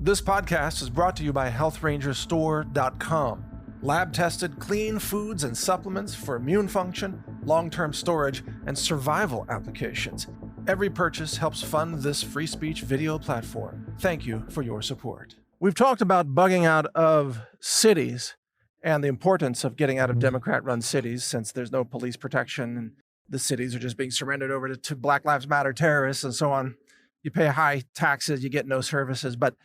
This podcast is brought to you by HealthRangerStore.com. Lab-tested, clean foods and supplements for immune function, long-term storage, and survival applications. Every purchase helps fund this free speech video platform. Thank you for your support. We've talked about bugging out of cities and the importance of getting out of Democrat-run cities since there's no police protection and the cities are just being surrendered over to Black Lives Matter terrorists and so on. You pay high taxes, you get no services. But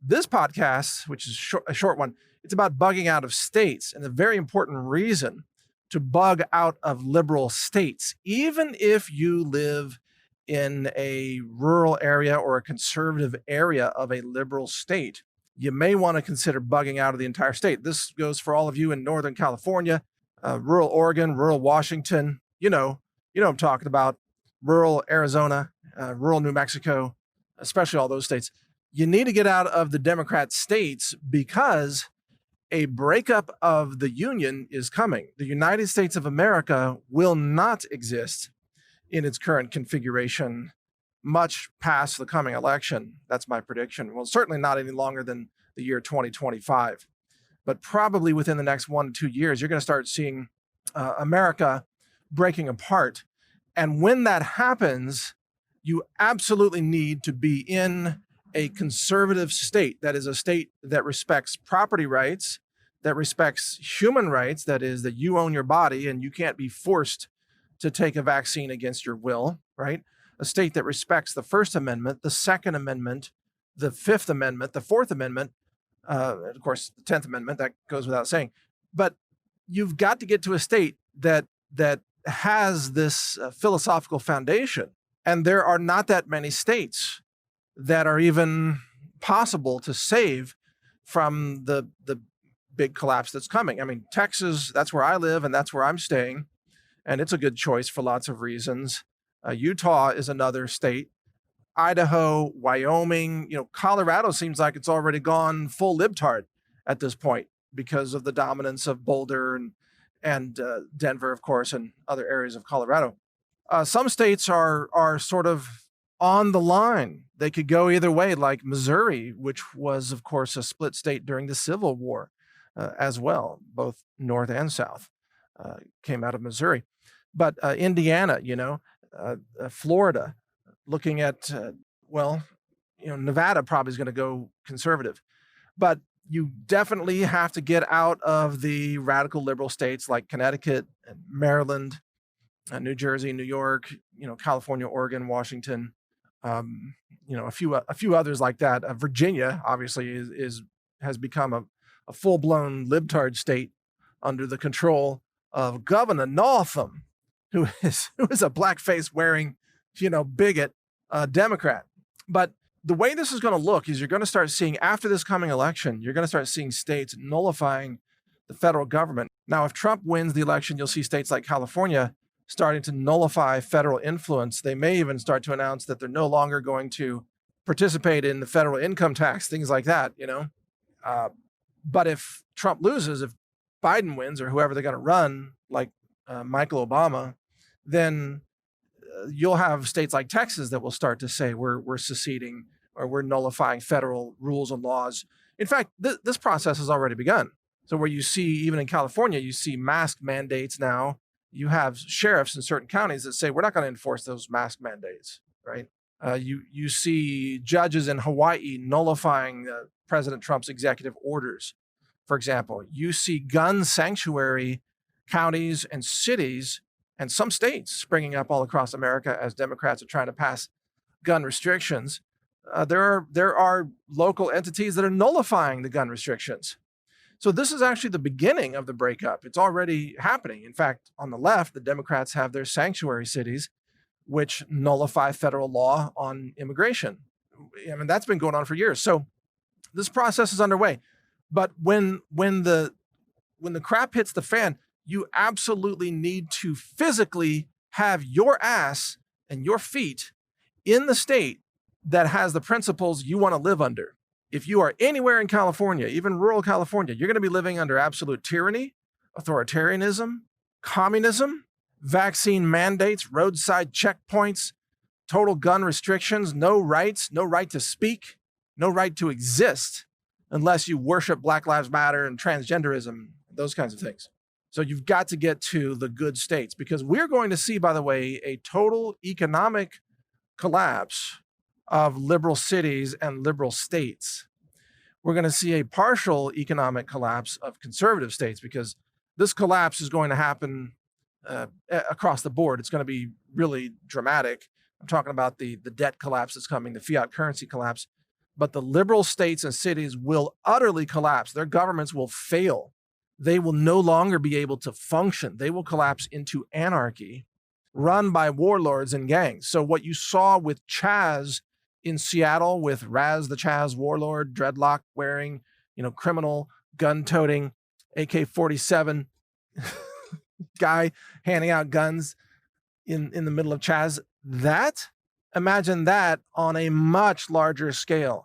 this podcast, which is a short one, it's about bugging out of states, and a very important reason to bug out of liberal states. Even if you live in a rural area or a conservative area of a liberal state, you may want to consider bugging out of the entire state. This goes for all of you in Northern California, rural Oregon, rural Washington. You know what I'm talking about, rural Arizona, rural New Mexico, especially all those states. You need to get out of the Democrat states because a breakup of the Union is coming. The United States of America will not exist in its current configuration much past the coming election. That's my prediction. Well, certainly not any longer than the year 2025, but probably within the next 1 to 2 years, you're going to start seeing America breaking apart. And when that happens, you absolutely need to be in a conservative state, that is a state that respects property rights, that respects human rights, that is that you own your body and you can't be forced to take a vaccine against your will, right? A state that respects the First Amendment, the Second Amendment, the Fifth Amendment, the Fourth Amendment, of course, the 10th Amendment, that goes without saying. But you've got to get to a state that has this philosophical foundation. And there are not that many states that are even possible to save from the big collapse that's coming. I mean, Texas, that's where I live and that's where I'm staying. And it's a good choice for lots of reasons. Utah is another state. Idaho, Wyoming, Colorado seems like it's already gone full libtard at this point because of the dominance of Boulder and Denver, of course, and other areas of Colorado. Some states are sort of on the line. They could go either way, like Missouri, which was, of course, a split state during the Civil War as well. Both North and South came out of Missouri. But Indiana, Florida, looking at, Nevada probably is going to go conservative. But you definitely have to get out of the radical liberal states like Connecticut and Maryland, New Jersey, New York, California, Oregon, Washington, a few others like that. Virginia obviously has become a full-blown libtard state under the control of Governor Northam, who is a blackface wearing, bigot Democrat. But the way this is going to look is you're going to start seeing, after this coming election, you're going to start seeing states nullifying the federal government. Now, if Trump wins the election, you'll see states like California starting to nullify federal influence. They may even start to announce that they're no longer going to participate in the federal income tax, things like that, But if Trump loses, if Biden wins or whoever they're going to run, like Michael Obama, then you'll have states like Texas that will start to say we're seceding or we're nullifying federal rules and laws. In fact, this process has already begun. So where you see, even in California, you see mask mandates now. You have sheriffs in certain counties that say, we're not going to enforce those mask mandates, right? You see judges in Hawaii nullifying President Trump's executive orders, for example. You see gun sanctuary counties and cities and some states springing up all across America as Democrats are trying to pass gun restrictions. There are local entities that are nullifying the gun restrictions. So this is actually the beginning of the breakup. It's already happening. In fact, on the left, the Democrats have their sanctuary cities, which nullify federal law on immigration. I mean, that's been going on for years. So this process is underway. But when the crap hits the fan, you absolutely need to physically have your ass and your feet in the state that has the principles you want to live under. If you are anywhere in California, even rural California, you're going to be living under absolute tyranny, authoritarianism, communism, vaccine mandates, roadside checkpoints, total gun restrictions, no rights, no right to speak, no right to exist unless you worship Black Lives Matter and transgenderism, those kinds of things. So you've got to get to the good states, because we're going to see, by the way, a total economic collapse of liberal cities and liberal states. We're going to see a partial economic collapse of conservative states, because this collapse is going to happen across the board. It's going to be really dramatic. I'm talking about the debt collapse that's coming, the fiat currency collapse. But the liberal states and cities will utterly collapse. Their governments will fail. They will no longer be able to function. They will collapse into anarchy, run by warlords and gangs. So what you saw with Chaz in Seattle, with Raz the Chaz warlord, dreadlock wearing, criminal, gun-toting, AK-47 guy handing out guns in the middle of Chaz, imagine that on a much larger scale.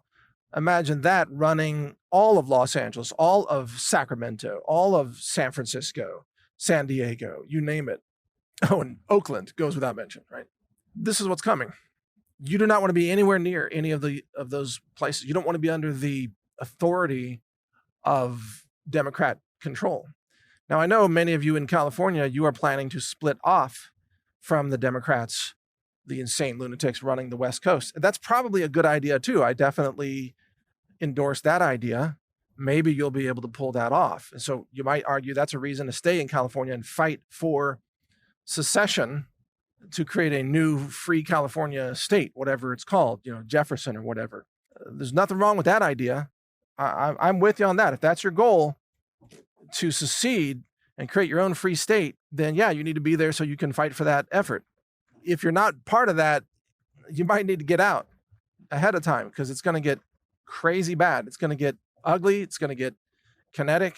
Imagine that running all of Los Angeles, all of Sacramento, all of San Francisco, San Diego, you name it. Oh, and Oakland goes without mention, right? This is what's coming. You do not want to be anywhere near any of those places. You don't want to be under the authority of Democrat control. Now, I know many of you in California, you are planning to split off from the Democrats, the insane lunatics running the West Coast. That's probably a good idea too. I definitely endorse that idea. Maybe you'll be able to pull that off. And so you might argue that's a reason to stay in California and fight for secession, to create a new free California state, whatever it's called, Jefferson or whatever. There's nothing wrong with that idea. I'm with you on that. If that's your goal, to secede and create your own free state, then yeah, you need to be there so you can fight for that effort. If you're not part of that, you might need to get out ahead of time, because it's going to get crazy bad. It's going to get ugly. It's going to get kinetic.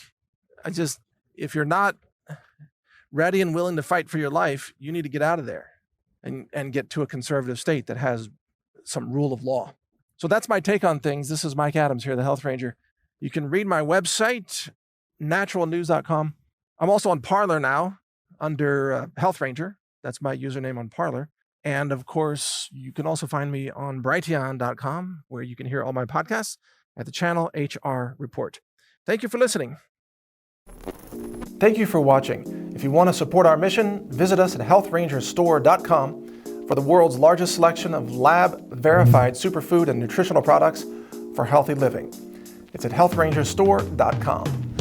If you're not ready and willing to fight for your life, you need to get out of there and get to a conservative state that has some rule of law. So that's my take on things. This is Mike Adams here, the Health Ranger. You can read my website, NaturalNews.com. I'm also on Parler now under Health Ranger. That's my username on Parler. And of course, you can also find me on Brighteon.com, where you can hear all my podcasts at the channel HR Report. Thank you for listening. Thank you for watching. If you want to support our mission, visit us at healthrangerstore.com for the world's largest selection of lab-verified superfood and nutritional products for healthy living. It's at healthrangerstore.com.